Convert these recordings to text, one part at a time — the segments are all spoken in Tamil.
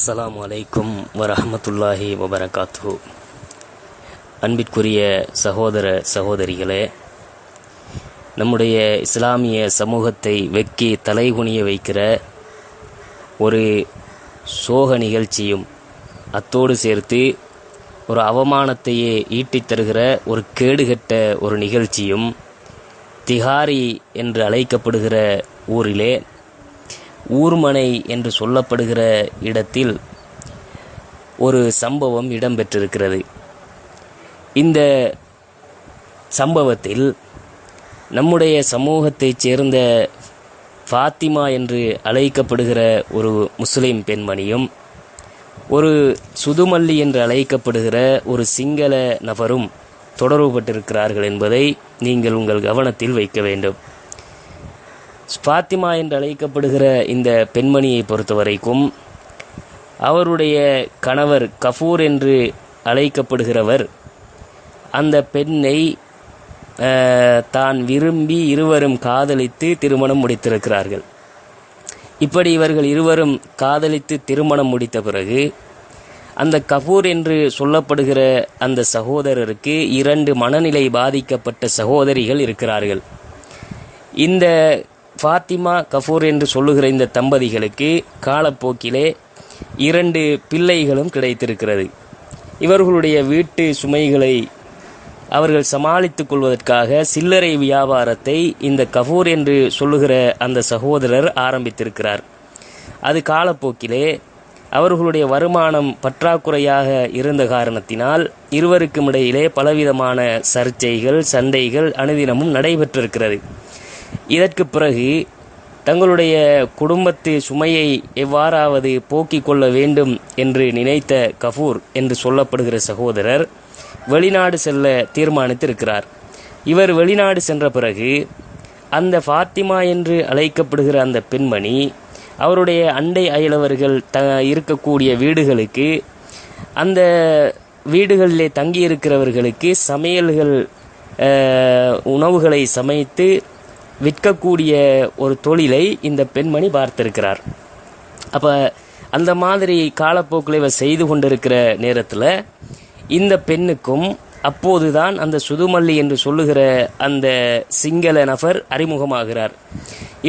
அஸ்ஸலாமு அலைக்கும் வரஹ்மத்துல்லாஹி வபரகாத்துஹு. அன்பிற்குரிய சகோதர சகோதரிகளே, நம்முடைய இஸ்லாமிய சமூகத்தை வெக்கி தலைகுனிய வைக்கிற ஒரு சோக நிகழ்ச்சியும் அத்தோடு சேர்த்து ஒரு அவமானத்தையே ஈட்டித் தருகிற ஒரு கேடுகட்ட ஒரு நிகழ்ச்சியும் திஹாரி என்று அழைக்கப்படுகிற ஊரிலே ஊர்மனை என்று சொல்லப்படுகிற இடத்தில் ஒரு சம்பவம் இடம்பெற்றிருக்கிறது. இந்த சம்பவத்தில் நம்முடைய சமூகத்தைச் சேர்ந்த ஃபாத்திமா என்று அழைக்கப்படுகிற ஒரு முஸ்லிம் பெண்மணியும் ஒரு சுதுமல்லி என்று அழைக்கப்படுகிற ஒரு சிங்கள நபரும் தொடர்புபட்டிருக்கிறார்கள் என்பதை நீங்கள் உங்கள் கவனத்தில் வைக்க வேண்டும். ஃபாத்திமா என்று அழைக்கப்படுகிற இந்த பெண்மணியை பொறுத்தவரைக்கும் அவருடைய கணவர் கஃபூர் என்று அழைக்கப்படுகிறவர் அந்த பெண்ணை தான் விரும்பி இருவரும் காதலித்து திருமணம் முடித்திருக்கிறார்கள். இப்படி இவர்கள் இருவரும் காதலித்து திருமணம் முடித்த பிறகு அந்த கஃபூர் என்று சொல்லப்படுகிற அந்த சகோதரருக்கு 2 மனநிலை பாதிக்கப்பட்ட சகோதரிகள் இருக்கிறார்கள். இந்த ஃபாத்திமா கஃபூர் என்று சொல்லுகிற இந்த தம்பதிகளுக்கு காலப்போக்கிலே 2 பிள்ளைகளும் கிடைத்திருக்கிறது. இவர்களுடைய வீட்டு சுமைகளை அவர்கள் சமாளித்துக் கொள்வதற்காக சில்லறை வியாபாரத்தை இந்த கஃபூர் என்று சொல்லுகிற அந்த சகோதரர் ஆரம்பித்திருக்கிறார். அது காலப்போக்கிலே அவர்களுடைய வருமானம் பற்றாக்குறையாக இருந்த காரணத்தினால் இருவருக்கும் இடையிலே பலவிதமான சர்ச்சைகள் சண்டைகள் அனுதினமும் நடைபெற்றிருக்கிறது. இதற்கு பிறகு தங்களுடைய குடும்பத்து சுமையை எவ்வாறாவது போக்கிக் கொள்ள வேண்டும் என்று நினைத்த கஃபூர் என்று சொல்லப்படுகிற சகோதரர் வெளிநாடு செல்ல தீர்மானித்திருக்கிறார். இவர் வெளிநாடு சென்ற பிறகு அந்த ஃபாத்திமா என்று அழைக்கப்படுகிற அந்த பெண்மணி அவருடைய அண்டை அயலவர்கள் இருக்கக்கூடிய வீடுகளுக்கு அந்த வீடுகளிலே தங்கியிருக்கிறவர்களுக்கு சமையல்கள் உணவுகளை சமைத்து விற்கக்கூடிய ஒரு தொழிலை இந்த பெண்மணி பார்த்திருக்கிறார். அப்போ அந்த மாதிரி காலப்போக்கில் இவர் செய்து கொண்டிருக்கிற நேரத்தில் இந்த பெண்ணுக்கும் அப்போதுதான் அந்த சுதுமல்லி என்று சொல்லுகிற அந்த சிங்கள நபர் அறிமுகமாகிறார்.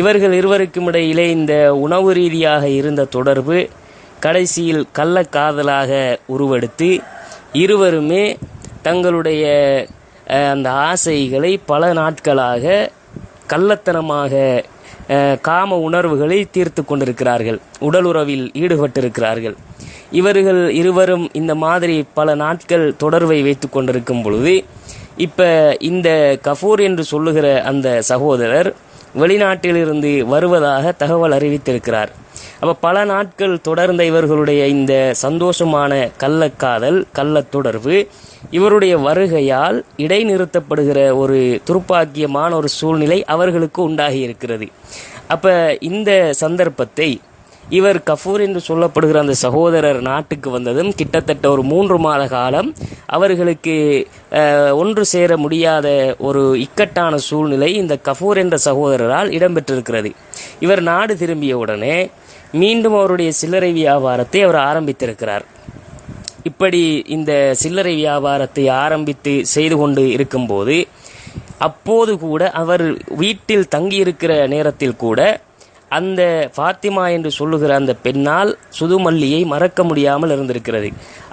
இவர்கள் இருவருக்கும் இடையிலே இந்த உணவு ரீதியாக இருந்த தொடர்பு கடைசியில் கள்ளக்காதலாக உருவெடுத்து இருவருமே தங்களுடைய அந்த ஆசைகளை பல நாட்களாக கள்ளத்தனமாக காம உணர்வுகளை தீர்த்து கொண்டிருக்கிறார்கள், உடலுறவில் ஈடுபட்டிருக்கிறார்கள். இவர்கள் இருவரும் இந்த மாதிரி பல நாட்கள் தொடர்பை வைத்து கொண்டிருக்கும் பொழுது இப்போ இந்த கஃபூர் என்று சொல்லுகிற அந்த சகோதரர் வெளிநாட்டிலிருந்து வருவதாக தகவல் அறிவித்திருக்கிறார். அப்போ பல நாட்கள் தொடர்ந்த இவர்களுடைய இந்த சந்தோஷமான கள்ளக்காதல் கள்ளத் தொடர்பு இவருடைய வருகையால் இடைநிறுத்தப்படுகிற ஒரு துர்ப்பாக்கியமான ஒரு சூழ்நிலை அவர்களுக்கு உண்டாகி இருக்கிறது. அப்போ இந்த சந்தர்ப்பத்தை இவர் கஃபூர் என்று சொல்லப்படுகிற அந்த சகோதரர் நாட்டுக்கு வந்ததும் கிட்டத்தட்ட ஒரு 3 மாத காலம் அவர்களுக்கு ஒன்று சேர முடியாத ஒரு இக்கட்டான சூழ்நிலை இந்த கஃபூர் என்ற சகோதரரால் இடம்பெற்றிருக்கிறது. இவர் நாடு திரும்பிய உடனே மீண்டும் அவருடைய சில்லறை வியாபாரத்தை அவர் ஆரம்பித்திருக்கிறார். இப்படி இந்த சில்லறை வியாபாரத்தை ஆரம்பித்து செய்து கொண்டு இருக்கும்போது அப்போது கூட அவர் வீட்டில் தங்கியிருக்கிற நேரத்தில் கூட அந்த ஃபாத்திமா என்று சொல்லுகிற அந்த பெண்ணால் சுதுமல்லியை மறக்க முடியாமல் இருந்திருக்கிறது,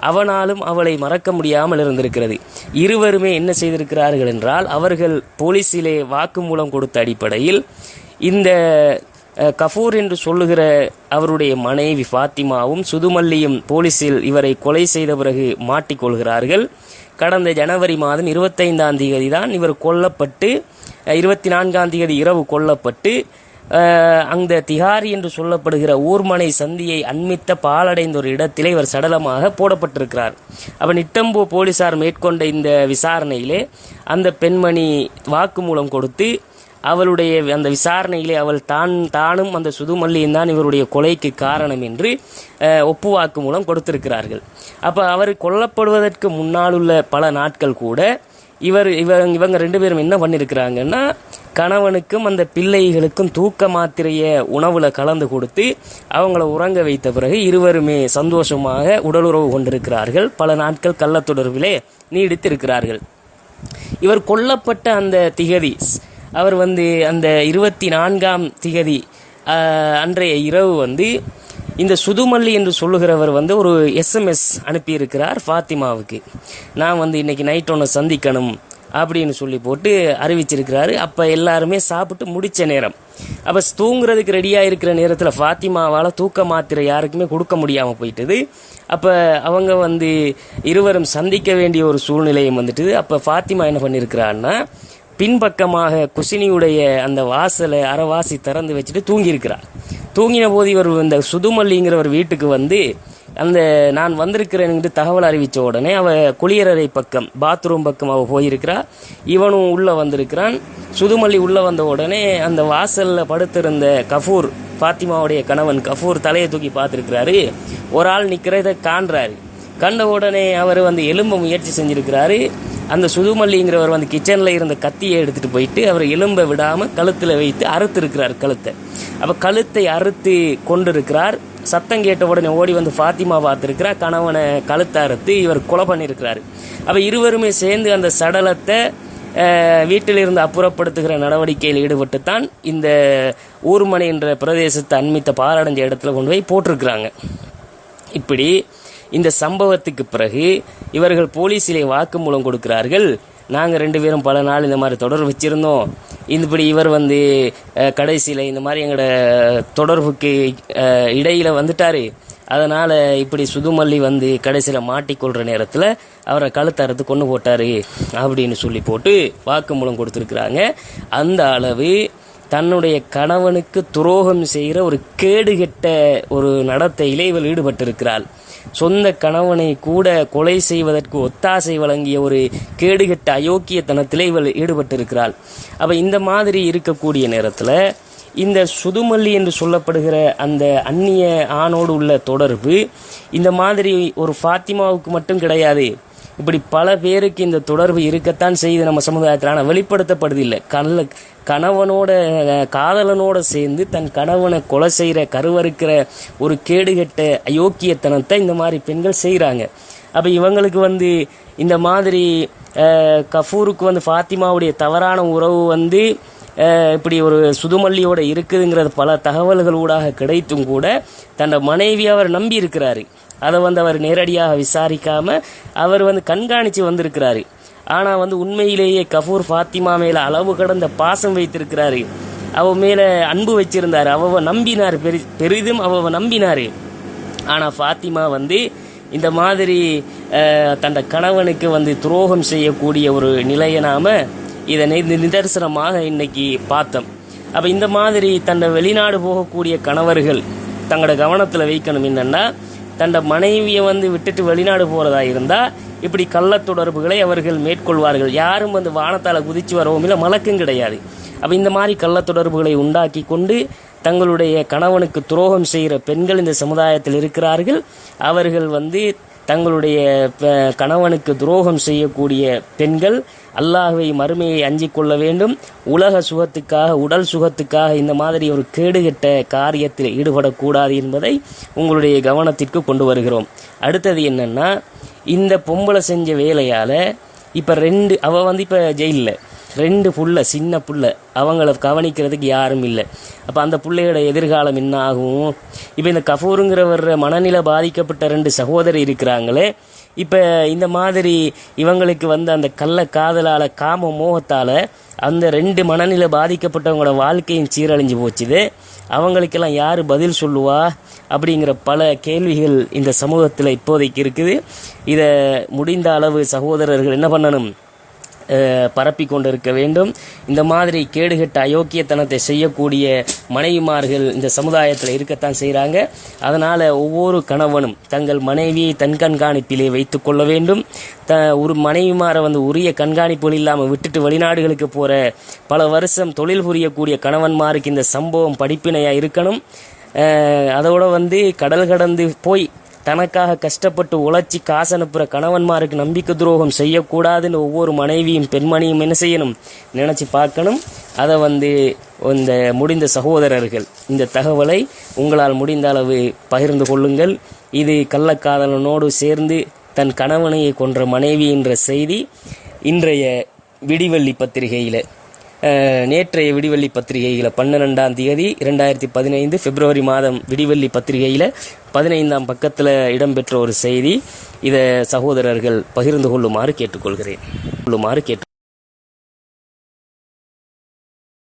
அவனாலும் அவளை மறக்க முடியாமல் இருந்திருக்கிறது. இருவருமே என்ன செய்திருக்கிறார்கள் என்றால் அவர்கள் போலீஸிலே வாக்குமூலம் கொடுத்த அடிப்படையில் இந்த கஃபூர் என்று சொல்லுகிற அவருடைய மனைவி ஃபாத்திமாவும் சுதுமல்லியும் போலீஸில் இவரை கொலை செய்த பிறகு மாட்டிக்கொள்கிறார்கள். கடந்த ஜனவரி மாதம் 25ஆம் தேதி தான் இவர் கொல்லப்பட்டு 24ஆம் தேதி இரவு கொல்லப்பட்டு அந்த திஹாரி என்று சொல்லப்படுகிற ஊர்மனை சந்தியை அண்மித்த பாலடைந்த ஒரு இடத்திலே இவர் சடலமாக போடப்பட்டிருக்கிறார். அப்போ நிட்டம்பு போலீசார் மேற்கொண்ட இந்த விசாரணையிலே அந்த பெண்மணி வாக்குமூலம் கொடுத்து அவளுடைய அந்த விசாரணையிலே அவள் தானும் அந்த சுதுமல்லியும் தான் இவருடைய கொலைக்கு காரணம் என்று ஒப்புவாக்கு மூலம் கொடுத்திருக்கிறார்கள். அப்போ அவர் கொல்லப்படுவதற்கு முன்னாலுள்ள பல நாட்கள் கூட இவங்க 2 பேரும் என்ன பண்ணியிருக்கிறாங்கன்னா, கணவனுக்கும் அந்த பிள்ளைகளுக்கும் தூக்க மாத்திரையை உணவுல கலந்து கொடுத்து அவங்கள உறங்க வைத்த பிறகு இருவருமே சந்தோஷமாக உடலுறவு கொண்டிருக்கிறார்கள். பல நாட்கள் கள்ள தொடர்பிலே நீடித்திருக்கிறார்கள். இவர் கொல்லப்பட்ட அந்த திகதி, அவர் அந்த 24ஆம் திகதி அன்றைய இரவு இந்த சுதுமல்லி என்று சொல்லுகிறவர் ஒரு SMS அனுப்பியிருக்கிறார் ஃபாத்திமாவுக்கு. நான் இன்னைக்கு நைட் ஒன்று சந்திக்கணும் அப்படின்னு சொல்லி போட்டு அறிவிச்சிருக்கிறாரு. அப்போ எல்லாருமே சாப்பிட்டு முடித்த நேரம், அப்போ தூங்குறதுக்கு ரெடியாக இருக்கிற நேரத்தில் ஃபாத்திமாவால் தூக்க மாத்திரை யாருக்குமே கொடுக்க முடியாமல் போயிட்டுது. அப்போ அவங்க இருவரும் சந்திக்க வேண்டிய ஒரு சூழ்நிலையும் வந்துட்டுது. அப்போ ஃபாத்திமா என்ன பண்ணியிருக்கிறான்னா, பின்பக்கமாக குசினியுடைய அந்த வாசலை அரைவாசி திறந்து வச்சுட்டு தூங்கியிருக்கிறார். தூங்கின போது இவர் இந்த சுதுமல்லிங்கிறவர் வீட்டுக்கு நான் வந்திருக்கிறேன்னு தகவல் அறிவித்த உடனே குளியலறை பக்கம் பாத்ரூம் பக்கம் போயிருக்கிறார். இவனும் உள்ள வந்திருக்கிறான். சுதுமல்லி உள்ள வந்த உடனே அந்த வாசலில் படுத்திருந்த கஃபூர், ஃபாத்திமாவுடைய கணவன் கஃபூர் தலையை தூக்கி பார்த்துருக்கிறாரு. ஒரு ஆள் நிற்கிறத காண்றாரு. கண்ட உடனே அவர் எலும்ப முயற்சி செஞ்சிருக்கிறாரு. அந்த சுதுமல்லிங்கிறவர் கிச்சனில் இருந்த கத்தியை எடுத்துகிட்டு போயிட்டு அவர் எலும்பை விடாமல் கழுத்தில் வைத்து அறுத்திருக்கிறார் கழுத்தை. அப்போ கழுத்தை அறுத்து கொண்டிருக்கிறார். சத்தம் கேட்ட உடனே ஓடி ஃபாத்திமா பார்த்துருக்கிறார். கணவனை கழுத்தை அறுத்து இவர் கொலை பண்ணியிருக்கிறார். அப்போ இருவருமே சேர்ந்து அந்த சடலத்தை வீட்டிலிருந்து அப்புறப்படுத்துகிற நடவடிக்கையில் ஈடுபட்டு தான் இந்த ஊர்மனை என்ற பிரதேசத்தை அண்மித்த பாலடைஞ்ச இடத்துல கொண்டு போய் போட்டிருக்கிறாங்க. இப்படி இந்த சம்பவத்துக்கு பிறகு இவர்கள் போலீஸிலே வாக்குமூலம் கொடுக்கிறார்கள். நாங்கள் 2 பேரும் பல நாள் இந்த மாதிரி தொடர்பு வச்சுருந்தோம். இப்படி இவர் கடைசியில் இந்த மாதிரி எங்களோட தொடர்புக்கு இடையில் வந்துட்டார். அதனால் இப்படி சுதுமல்லி கடைசியில் மாட்டிக்கொள்கிற நேரத்தில் அவரை கழுத்தறுத்து கொண்டு போட்டார் அப்படின்னு சொல்லி போட்டு வாக்குமூலம் கொடுத்துருக்குறாங்க. அந்த அளவு தன்னுடைய கணவனுக்கு துரோகம் செய்கிற ஒரு கேடுகெட்ட ஒரு நடத்தையிலே இவள் ஈடுபட்டிருக்கிறாள். சொந்த கணவனை கூட கொலை செய்வதற்கு ஒத்தாசை வழங்கிய ஒரு கேடுகெட்ட அயோக்கியத்தனத்திலே இவள் ஈடுபட்டிருக்கிறாள். அப்போ இந்த மாதிரி இருக்கக்கூடிய நேரத்தில் இந்த சுதுமல்லி என்று சொல்லப்படுகிற அந்த அந்நிய ஆணோடு உள்ள தொடர்பு இந்த மாதிரி ஒரு ஃபாத்திமாவுக்கு மட்டும் கிடையாது. இப்படி பல பேருக்கு இந்த தொடர்பு இருக்கத்தான் செய்து நம்ம சமுதாயத்தில். ஆனால் வெளிப்படுத்தப்படுதில்லை. கணவனோட காதலனோட சேர்ந்து தன் கணவனை கொலை செய்கிற கருவறுக்கிற ஒரு கேடுகட்ட அயோக்கியத்தனத்தை இந்த மாதிரி பெண்கள் செய்கிறாங்க. அப்போ இவங்களுக்கு இந்த மாதிரி கஃபூருக்கு ஃபாத்திமாவுடைய தவறான உறவு இப்படி ஒரு சுதுமல்லியோட இருக்குதுங்கிறது பல தகவல்கள் ஊடாக கிடைத்தும் கூட தன்னோட மனைவி அவர் நம்பி இருக்கிறாரு. அதை அவர் நேரடியாக விசாரிக்காமல் அவர் கண்காணித்து வந்திருக்கிறாரு. ஆனால் உண்மையிலேயே கஃபூர் ஃபாத்திமா மேலே அளவு கடந்த பாசம் வைத்திருக்கிறாரு. அவ மேலே அன்பு வச்சிருந்தார். அவ நம்பினார், பெரிதும் அவ நம்பினார். ஆனால் ஃபாத்திமா இந்த மாதிரி தன் கணவனுக்கு துரோகம் செய்யக்கூடிய ஒரு நிலையை நாம் இதை நிதர்சனமாக இன்னைக்கு பார்த்தோம். அப்போ இந்த மாதிரி தன் வெளிநாடு போகக்கூடிய கணவர்கள் தங்களோட கவனத்தில் வைக்கணும். என்னென்னா, தன் மனைவியை விட்டுட்டு வெளிநாடு போகிறதா இருந்தால் இப்படி கள்ள தொடர்புகளை அவர்கள் மேற்கொள்வார்கள். யாரும் வானத்தால் குதிச்சு வரவும் இல்லை, மலக்கும் கிடையாது. அப்போ இந்த மாதிரி கள்ள தொடர்புகளை உண்டாக்கி கொண்டு தங்களுடைய கணவனுக்கு துரோகம் செய்கிற பெண்கள் இந்த சமுதாயத்தில் இருக்கிறார்கள். அவர்கள் தங்களுடைய கணவனுக்கு துரோகம் செய்யக்கூடிய பெண்கள் அல்லாஹ்வை மறுமையை அஞ்சிக் கொள்ள வேண்டும். உலக சுகத்துக்காக, உடல் சுகத்துக்காக இந்த மாதிரி ஒரு கேடுகெட்ட காரியத்தில் ஈடுபடக்கூடாது என்பதை உங்களுடைய கவனத்திற்கு கொண்டு வருகிறோம். அடுத்தது என்னன்னா, இந்த பொம்பளை செஞ்ச வேலையால் இப்போ அவ இப்போ ஜெயிலில் 2 புள்ள, சின்ன புள்ள, அவங்கள கவனிக்கிறதுக்கு யாரும் இல்லை. அப்போ அந்த பிள்ளையோட எதிர்காலம் என்ன ஆகும்? இப்போ இந்த கஃபூருங்கிறவர் மனநிலை பாதிக்கப்பட்ட 2 சகோதரி இருக்கிறாங்களே, இப்போ இந்த மாதிரி இவங்களுக்கு அந்த கள்ள காதலால், காம மோகத்தால் அந்த 2 மனநிலை பாதிக்கப்பட்டவங்களோட வாழ்க்கையும் சீரழிஞ்சு போச்சுது. அவங்களுக்கெல்லாம் யார் பதில் சொல்லுவா அப்படிங்கிற பல கேள்விகள் இந்த சமூகத்தில் இப்போதைக்கு இருக்குது. இதை முடிந்த அளவு சகோதரர்கள் என்ன பண்ணணும்? பரப்பி கொண்டிருக்க வேண்டும். இந்த மாதிரி கேடுகட்ட அயோக்கியத்தனத்தை செய்யக்கூடிய மனைவிமார்கள் இந்த சமுதாயத்தில் இருக்கத்தான் செய்கிறாங்க. அதனால் ஒவ்வொரு கணவனும் தங்கள் மனைவியை தன் கண்காணிப்பிலே வைத்து கொள்ள வேண்டும். ஒரு மனைவிமாரை உரிய கண்காணிப்புகள் இல்லாமல் விட்டுட்டு வெளிநாடுகளுக்கு போகிற பல வருஷம் தொழில் புரியக்கூடிய கணவன்மாருக்கு இந்த சம்பவம் படிப்பினையாக இருக்கணும். அதோட கடல் கடந்து போய் தனக்காக கஷ்டப்பட்டு உழைச்சி காசு அனுப்புகிற கணவன்மாருக்கு நம்பிக்கை துரோகம் செய்யக்கூடாதுன்னு ஒவ்வொரு மனைவியும் பெண்மணியும் என்ன செய்யணும், நினச்சி பார்க்கணும். அதை இந்த முடிந்த சகோதரர்கள் இந்த தகவலை உங்களால் முடிந்த அளவு பகிர்ந்து கொள்ளுங்கள். இது கள்ளக்காதலனோடு சேர்ந்து தன் கணவனையை கொன்ற மனைவி என்ற செய்தி இன்றைய விடிவெள்ளி பத்திரிகையில், நேற்றைய விடிவெள்ளி பத்திரிகையில் 12ஆம் தேதி 2015 பிப்ரவரி மாதம் விடிவெள்ளி பத்திரிகையில் 15ஆம் பக்கத்தில் இடம்பெற்ற ஒரு செய்தி. இதை சகோதரர்கள் பகிர்ந்து கொள்ளுமாறு கேட்டுக்கொள்கிறேன்.